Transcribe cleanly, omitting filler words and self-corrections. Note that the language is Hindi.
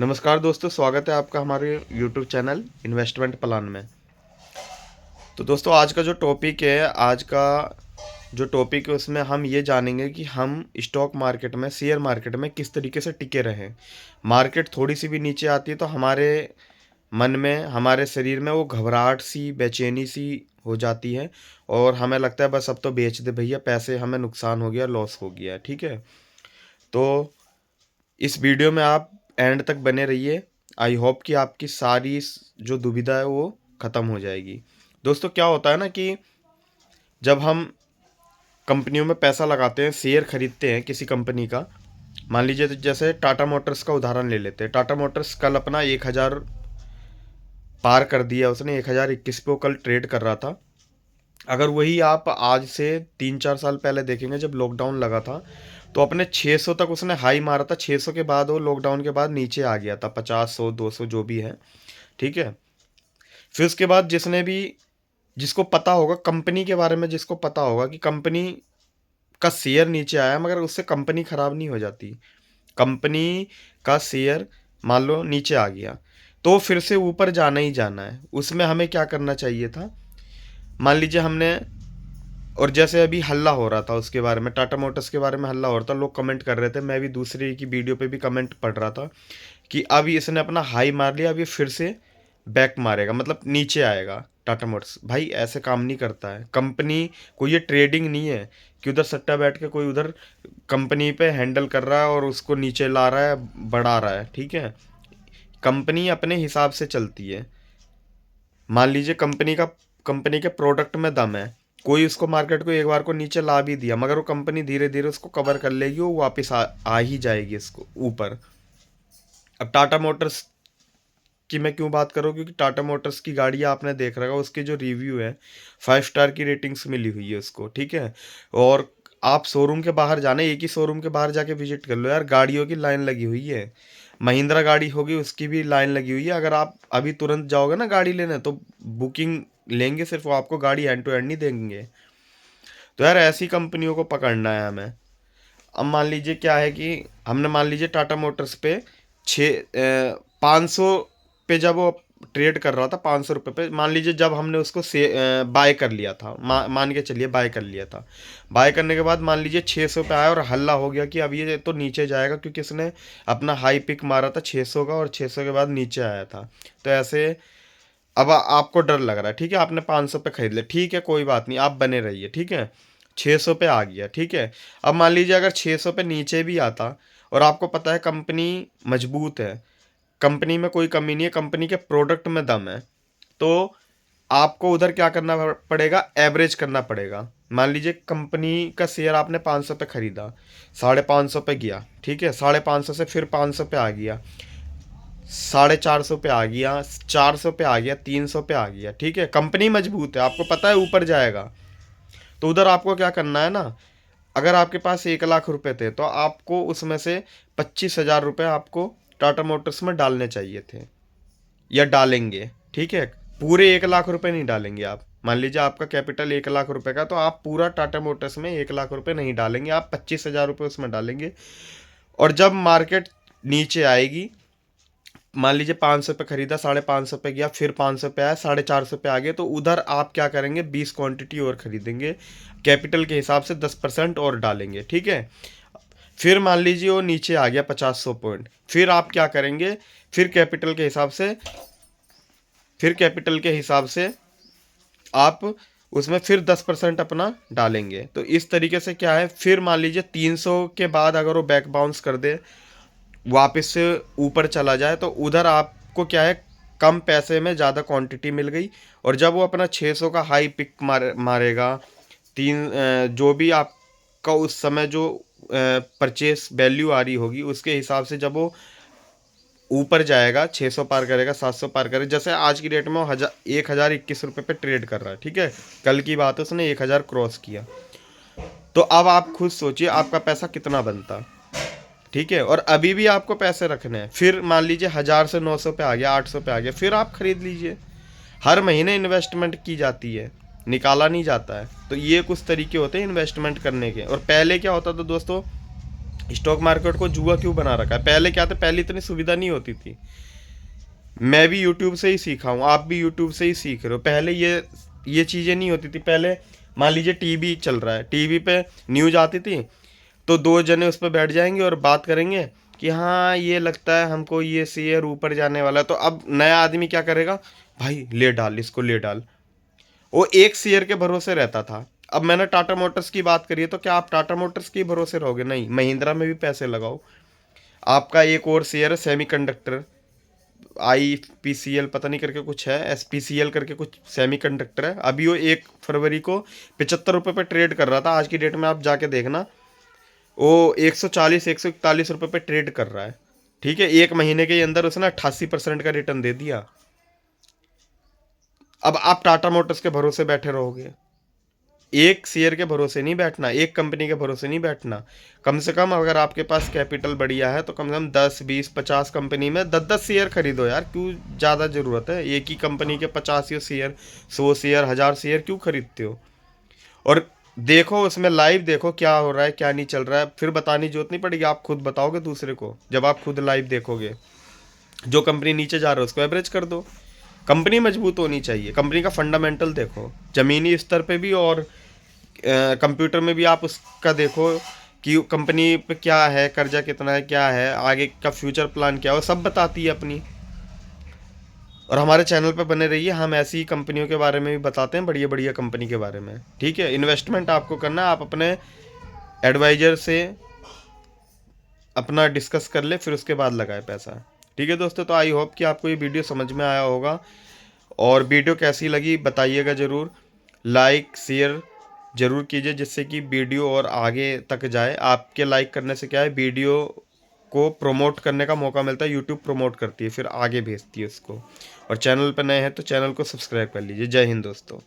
नमस्कार दोस्तों, स्वागत है आपका हमारे YouTube चैनल इन्वेस्टमेंट प्लान में। तो दोस्तों, आज का जो टॉपिक है उसमें हम ये जानेंगे कि हम स्टॉक मार्केट में, शेयर मार्केट में किस तरीके से टिके रहें। मार्केट थोड़ी सी भी नीचे आती है तो हमारे मन में, हमारे शरीर में वो घबराहट सी, बेचैनी सी हो जाती है और हमें लगता है बस अब तो बेच दे भैया, पैसे हमें नुकसान हो गया, लॉस हो गया। ठीक है, तो इस वीडियो में आप एंड तक बने रहिए। आई होप कि आपकी सारी जो दुविधा है वो ख़त्म हो जाएगी। दोस्तों, क्या होता है ना कि जब हम कंपनियों में पैसा लगाते हैं, शेयर खरीदते हैं किसी कंपनी का, मान लीजिए तो जैसे टाटा मोटर्स का उदाहरण ले लेते हैं। टाटा मोटर्स कल अपना 1000 पार कर दिया उसने, 1021 पे वो कल ट्रेड कर रहा था। अगर वही आप आज से 3-4 साल पहले देखेंगे, जब लॉकडाउन लगा था, तो अपने 600 तक उसने हाई मारा था। 600 के बाद वो लॉकडाउन के बाद नीचे आ गया था, 50, 100, 200 जो भी है। ठीक है, फिर उसके बाद जिसको पता होगा कंपनी के बारे में, जिसको पता होगा कि कंपनी का शेयर नीचे आया, मगर उससे कंपनी खराब नहीं हो जाती। कंपनी का शेयर मान लो नीचे आ गया तो फिर से ऊपर जाना ही जाना है। उसमें हमें क्या करना चाहिए था, मान लीजिए हमने, और जैसे अभी हल्ला हो रहा था उसके बारे में, टाटा मोटर्स के बारे में हल्ला हो रहा था, लोग कमेंट कर रहे थे, मैं भी दूसरे की वीडियो पे भी कमेंट पढ़ रहा था कि अब इसने अपना हाई मार लिया, अब ये फिर से बैक मारेगा, मतलब नीचे आएगा टाटा मोटर्स। भाई ऐसे काम नहीं करता है कंपनी। कोई ये ट्रेडिंग नहीं है कि उधर सट्टा बैठ के कोई उधर कंपनी पे हैंडल कर रहा है और उसको नीचे ला रहा है, बढ़ा रहा है। ठीक है, कंपनी अपने हिसाब से चलती है। मान लीजिए कंपनी के प्रोडक्ट में दम है, कोई उसको मार्केट को एक बार को नीचे ला भी दिया, मगर वो कंपनी धीरे धीरे उसको कवर कर लेगी, वो वापस आ ही जाएगी इसको ऊपर। अब टाटा मोटर्स की मैं क्यों बात करूँ, क्योंकि टाटा मोटर्स की गाड़ियाँ आपने देख रखा, उसके जो रिव्यू है, 5 स्टार की रेटिंग्स मिली हुई है उसको। ठीक है, और आप शोरूम के बाहर जाना, एक ही शोरूम के बाहर जाके विजिट कर लो यार, गाड़ियों की लाइन लगी हुई है। महिंद्रा गाड़ी होगी उसकी भी लाइन लगी हुई है। अगर आप अभी तुरंत जाओगे ना गाड़ी लेने, तो बुकिंग लेंगे सिर्फ, वो आपको गाड़ी एंड टू एंड नहीं देंगे। तो यार ऐसी कंपनियों को पकड़ना है हमें। अब मान लीजिए क्या है कि हमने, मान लीजिए टाटा मोटर्स पे 500 पे जब वो ट्रेड कर रहा था, 500 रुपये पे, मान लीजिए जब हमने उसको से बाय कर लिया था, मान के चलिए बाय कर लिया था। बाय करने के बाद मान लीजिए 600 पे आया और हल्ला हो गया कि अब ये तो नीचे जाएगा, क्योंकि इसने अपना हाई पिक मारा था 600 का और 600 के बाद नीचे आया था। तो ऐसे अब आपको डर लग रहा है। ठीक है, आपने 500 पे खरीद लिया, ठीक है, कोई बात नहीं, आप बने रहिए। ठीक है, 600 पे आ गया। ठीक है, अब मान लीजिए अगर 600 पे नीचे भी आता और आपको पता है कंपनी मजबूत है, कंपनी में कोई कमी नहीं है, कंपनी के प्रोडक्ट में दम है, तो आपको उधर क्या करना पड़ेगा, एवरेज करना पड़ेगा। मान लीजिए कंपनी का शेयर आपने 500 पे खरीदा, 550 पे गया। ठीक है, 550 से फिर 500 पे आ गया, 450 पे आ गया, 400 पे आ गया, 300 पे आ गया। ठीक है, कंपनी मजबूत है, आपको पता है ऊपर जाएगा। तो उधर आपको क्या करना है ना, अगर आपके पास 1 लाख रुपए थे तो आपको उसमें से 25,000 रुपये आपको टाटा मोटर्स में डालने चाहिए थे, या डालेंगे। ठीक है, पूरे 1 लाख रुपए नहीं डालेंगे आप। मान लीजिए आपका कैपिटल 1 लाख रुपए का, तो आप पूरा टाटा मोटर्स में 1 लाख रुपए नहीं डालेंगे, आप 25,000 रुपये उसमें डालेंगे। और जब मार्केट नीचे आएगी, मान लीजिए 500 पे खरीदा, 550 पे गया, फिर 500 पे आया, 450 पे आ गए, तो उधर आप क्या करेंगे, 20 क्वांटिटी और खरीदेंगे, कैपिटल के हिसाब से 10% और डालेंगे। ठीक है, फिर मान लीजिए वो नीचे आ गया 50-100 पॉइंट, फिर आप क्या करेंगे, फिर कैपिटल के हिसाब से आप उसमें फिर 10% अपना डालेंगे। तो इस तरीके से क्या है, फिर मान लीजिए 300 के बाद अगर वो बैक बाउंस कर दे, वापस से ऊपर चला जाए, तो उधर आपको क्या है, कम पैसे में ज़्यादा क्वांटिटी मिल गई। और जब वो अपना 600 का हाई पिक मारेगा, जो भी आपका उस समय जो परचेस वैल्यू आ रही होगी, उसके हिसाब से जब वो ऊपर जाएगा, 600 पार करेगा, 700 पार करेगा, जैसे आज की डेट में वो 1021 रुपये पे ट्रेड कर रहा है। ठीक है, कल की बात है, उसने 1000 क्रॉस किया, तो अब आप खुद सोचिए आपका पैसा कितना बनता। ठीक है, और अभी भी आपको पैसे रखने हैं, फिर मान लीजिए 1000 से 900 पे आ गया, 800 पे आ गया, फिर आप खरीद लीजिए। हर महीने इन्वेस्टमेंट की जाती है, निकाला नहीं जाता है। तो ये कुछ तरीके होते हैं इन्वेस्टमेंट करने के। और पहले क्या होता था दोस्तों, स्टॉक मार्केट को जुआ क्यों बना रखा है? पहले क्या था, पहले इतनी सुविधा नहीं होती थी। मैं भी यूट्यूब से ही सीखा हूँ, आप भी यूट्यूब से ही सीख रहे हो। पहले ये चीज़ें नहीं होती थी। पहले मान लीजिए टीवी चल रहा है, टीवी पे न्यूज आती थी, तो दो जने उस पर बैठ जाएंगे और बात करेंगे कि हाँ ये लगता है हमको ये शेयर ऊपर जाने वाला है। तो अब नया आदमी क्या करेगा, भाई ले डाल, इसको ले डाल। वो एक शेयर के भरोसे रहता था। अब मैंने टाटा मोटर्स की बात करी है, तो क्या आप टाटा मोटर्स के भरोसे रहोगे? नहीं, महिंद्रा में भी पैसे लगाओ। आपका एक और शेयर है सेमीकंडक्टर, IPCL पता नहीं करके कुछ है, SPCL करके कुछ सेमीकंडक्टर है। अभी वो 1 फरवरी को 75 रुपये पे ट्रेड कर रहा था। आज की डेट में आप जाके देखना, वो 140 141 रुपये पे ट्रेड कर रहा है। ठीक है, 1 महीने के अंदर उसने 88% का रिटर्न दे दिया। अब आप टाटा मोटर्स के भरोसे बैठे रहोगे? एक शेयर के भरोसे नहीं बैठना, एक कंपनी के भरोसे नहीं बैठना। कम से कम अगर आपके पास कैपिटल बढ़िया है तो कम से कम 10 20 50 कंपनी में 10 10 शेयर खरीदो यार। क्यों ज़्यादा ज़रूरत है एक ही कंपनी के 50 शेयर, 100 शेयर, 1000 शेयर क्यों खरीदते हो? और देखो उसमें लाइव देखो क्या हो रहा है क्या नहीं चल रहा है, फिर बताने की जरूरत नहीं पड़ेगी। आप खुद बताओगे दूसरे को, जब आप खुद लाइव देखोगे। जो कंपनी नीचे जा रहा है उसको एवरेज कर दो। कंपनी मजबूत होनी चाहिए, कंपनी का फंडामेंटल देखो ज़मीनी स्तर पे भी, और कंप्यूटर में भी आप उसका देखो कि कंपनी पे क्या है, कर्जा कितना है, क्या है, आगे का फ्यूचर प्लान क्या हो, सब बताती है अपनी। और हमारे चैनल पे बने रहिए, हम ऐसी ही कंपनियों के बारे में भी बताते हैं, बढ़िया बढ़िया कंपनी के बारे में। ठीक है, इन्वेस्टमेंट आपको करना है, आप अपने एडवाइजर से अपना डिस्कस कर ले, फिर उसके बाद लगाए पैसा। ठीक है दोस्तों, तो आई होप कि आपको ये वीडियो समझ में आया होगा। और वीडियो कैसी लगी बताइएगा ज़रूर, लाइक शेयर ज़रूर कीजिए, जिससे कि वीडियो और आगे तक जाए। आपके लाइक करने से क्या है, वीडियो को प्रमोट करने का मौका मिलता है, यूट्यूब प्रमोट करती है, फिर आगे भेजती है उसको। और चैनल पर नए हैं तो चैनल को सब्सक्राइब कर लीजिए। जय हिंद दोस्तों।